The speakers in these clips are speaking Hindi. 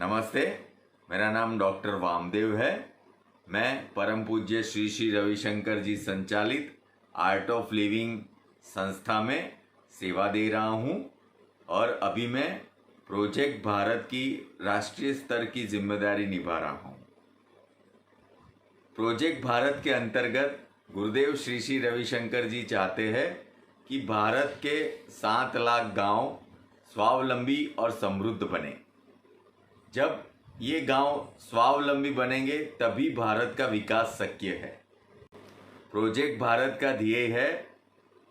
नमस्ते, मेरा नाम डॉक्टर वामदेव है। मैं परम पूज्य श्री श्री रविशंकर जी संचालित आर्ट ऑफ लिविंग संस्था में सेवा दे रहा हूँ और अभी मैं प्रोजेक्ट भारत की राष्ट्रीय स्तर की जिम्मेदारी निभा रहा हूँ। प्रोजेक्ट भारत के अंतर्गत गुरुदेव श्री श्री रविशंकर जी चाहते हैं कि भारत के 7 लाख गांव स्वावलंबी और समृद्ध बने। जब ये गांव स्वावलंबी बनेंगे तभी भारत का विकास शक्य है। प्रोजेक्ट भारत का ध्येय है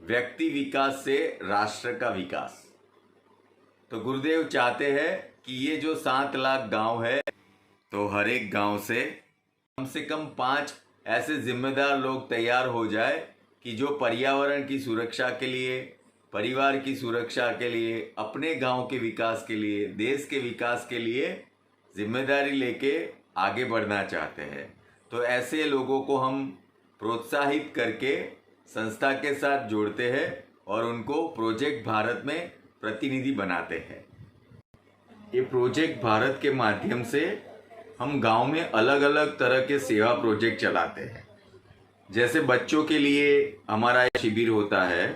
व्यक्ति विकास से राष्ट्र का विकास। तो गुरुदेव चाहते हैं कि ये जो 7 लाख गांव है तो हर एक गांव से कम 5 ऐसे जिम्मेदार लोग तैयार हो जाए कि जो पर्यावरण की सुरक्षा के लिए, परिवार की सुरक्षा के लिए, अपने गांव के विकास के लिए, देश के विकास के लिए जिम्मेदारी लेके आगे बढ़ना चाहते हैं। तो ऐसे लोगों को हम प्रोत्साहित करके संस्था के साथ जोड़ते हैं और उनको प्रोजेक्ट भारत में प्रतिनिधि बनाते हैं। ये प्रोजेक्ट भारत के माध्यम से हम गांव में अलग अलग तरह के सेवा प्रोजेक्ट चलाते हैं। जैसे बच्चों के लिए हमारा एक शिविर होता है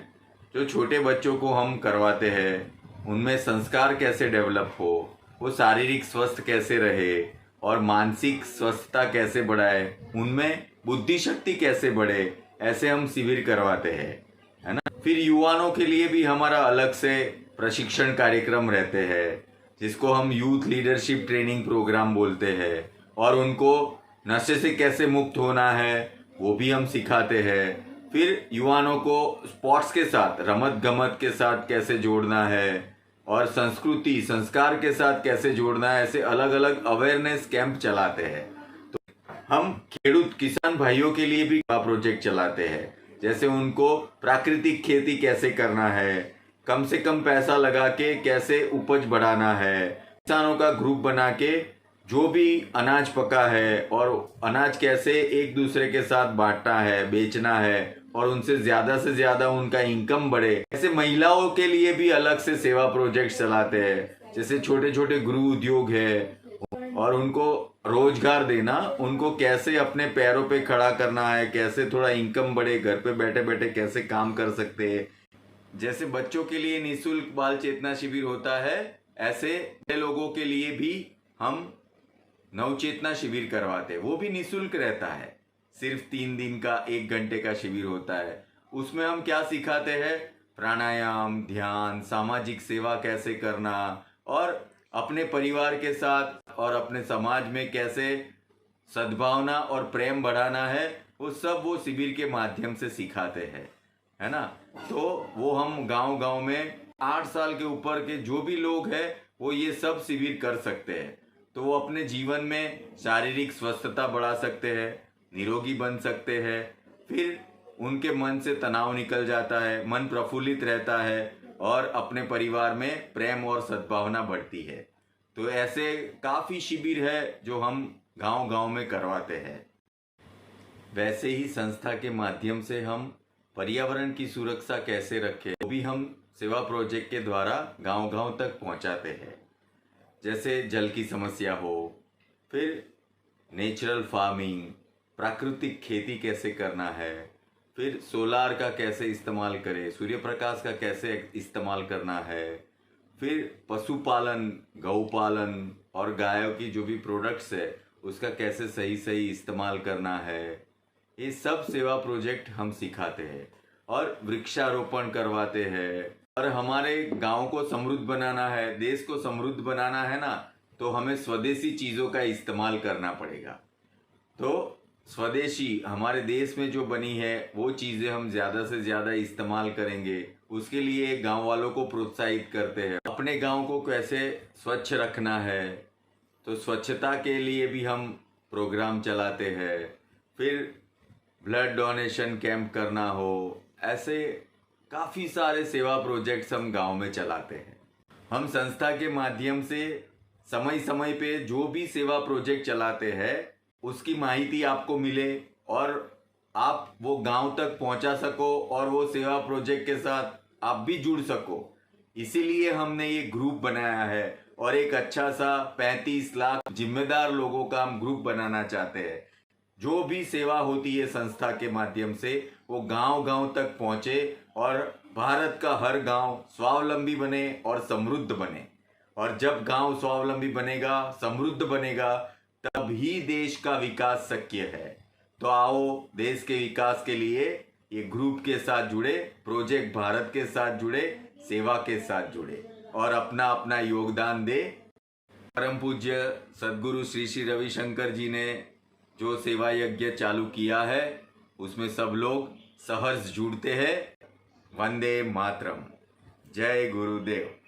जो छोटे बच्चों को हम करवाते हैं। उनमें संस्कार कैसे डेवलप हो, वो शारीरिक स्वस्थ कैसे रहे और मानसिक स्वस्थता कैसे बढ़ाए, उनमें बुद्धि शक्ति कैसे बढ़े, ऐसे हम शिविर करवाते हैं, है ना। फिर युवाओं के लिए भी हमारा अलग से प्रशिक्षण कार्यक्रम रहते हैं जिसको हम यूथ लीडरशिप ट्रेनिंग प्रोग्राम बोलते हैं और उनको नशे से कैसे मुक्त होना है वो भी हम सिखाते हैं। फिर युवाओं को स्पोर्ट्स के साथ, रमत गमत के साथ कैसे जोड़ना है और संस्कृति संस्कार के साथ कैसे जोड़ना है, ऐसे अलग अलग अवेयरनेस कैंप चलाते हैं। तो हम खेडूत किसान भाइयों के लिए भी प्रोजेक्ट चलाते हैं। जैसे उनको प्राकृतिक खेती कैसे करना है, कम से कम पैसा लगा के कैसे उपज बढ़ाना है, किसानों का ग्रुप बना के जो भी अनाज पका है और अनाज कैसे एक दूसरे के साथ बांटना है, बेचना है और उनसे ज्यादा उनका इनकम बढ़े। ऐसे महिलाओं के लिए भी अलग से सेवा प्रोजेक्ट चलाते हैं। जैसे छोटे छोटे गृह उद्योग है और उनको रोजगार देना, उनको कैसे अपने पैरों पे खड़ा करना है, कैसे थोड़ा इनकम बढ़े, घर पे बैठे बैठे कैसे काम कर सकते हैं। जैसे बच्चों के लिए निःशुल्क बाल चेतना शिविर होता है, ऐसे लोगों के लिए भी हम नवचेतना शिविर करवाते हैं। वो भी निःशुल्क रहता है, सिर्फ 3 दिन का 1 घंटे का शिविर होता है। उसमें हम क्या सिखाते हैं, प्राणायाम, ध्यान, सामाजिक सेवा कैसे करना और अपने परिवार के साथ और अपने समाज में कैसे सद्भावना और प्रेम बढ़ाना है, वो सब वो शिविर के माध्यम से सिखाते हैं, है ना। तो वो हम गांव गांव में 8 साल के ऊपर के जो भी लोग हैं वो ये सब शिविर कर सकते हैं। तो वो अपने जीवन में शारीरिक स्वस्थता बढ़ा सकते हैं, निरोगी बन सकते हैं। फिर उनके मन से तनाव निकल जाता है, मन प्रफुल्लित रहता है और अपने परिवार में प्रेम और सद्भावना बढ़ती है। तो ऐसे काफ़ी शिविर है जो हम गांव गांव में करवाते हैं। वैसे ही संस्था के माध्यम से हम पर्यावरण की सुरक्षा कैसे रखें वो भी हम सेवा प्रोजेक्ट के द्वारा गांव गांव तक पहुंचाते हैं। जैसे जल की समस्या हो, फिर नेचुरल फार्मिंग, प्राकृतिक खेती कैसे करना है, फिर सोलार का कैसे इस्तेमाल करें, सूर्य प्रकाश का कैसे इस्तेमाल करना है, फिर पशुपालन, गौपालन और गायों की जो भी प्रोडक्ट्स है उसका कैसे सही इस्तेमाल करना है, ये सब सेवा प्रोजेक्ट हम सिखाते हैं और वृक्षारोपण करवाते हैं। और हमारे गांव को समृद्ध बनाना है, देश को समृद्ध बनाना है ना, तो हमें स्वदेशी चीज़ों का इस्तेमाल करना पड़ेगा। तो स्वदेशी हमारे देश में जो बनी है वो चीज़ें हम ज़्यादा से ज़्यादा इस्तेमाल करेंगे। उसके लिए गांव वालों को प्रोत्साहित करते हैं। अपने गांव को कैसे स्वच्छ रखना है, तो स्वच्छता के लिए भी हम प्रोग्राम चलाते हैं। फिर ब्लड डोनेशन कैंप करना हो, ऐसे काफ़ी सारे सेवा प्रोजेक्ट्स हम गांव में चलाते हैं। हम संस्था के माध्यम से समय समय पे जो भी सेवा प्रोजेक्ट चलाते हैं उसकी माहिती आपको मिले और आप वो गांव तक पहुंचा सको और वो सेवा प्रोजेक्ट के साथ आप भी जुड़ सको। इसीलिए हमने ये ग्रुप बनाया है और एक अच्छा सा 35 लाख जिम्मेदार लोगों का हम ग्रुप बनाना चाहते हैं। जो भी सेवा होती है संस्था के माध्यम से वो गांव-गांव तक पहुंचे और भारत का हर गांव स्वावलंबी बने और समृद्ध बने। और जब गांव स्वावलंबी बनेगा, समृद्ध बनेगा, तभी देश का विकास शक्य है। तो आओ देश के विकास के लिए ये ग्रुप के साथ जुड़े, प्रोजेक्ट भारत के साथ जुड़े, सेवा के साथ जुड़े और अपना अपना योगदान दे। परम पूज्य सद्गुरु श्री श्री रविशंकर जी ने जो सेवा यज्ञ चालू किया है उसमें सब लोग सहर्ष जुड़ते हैं। वंदे मातरम। जय गुरुदेव।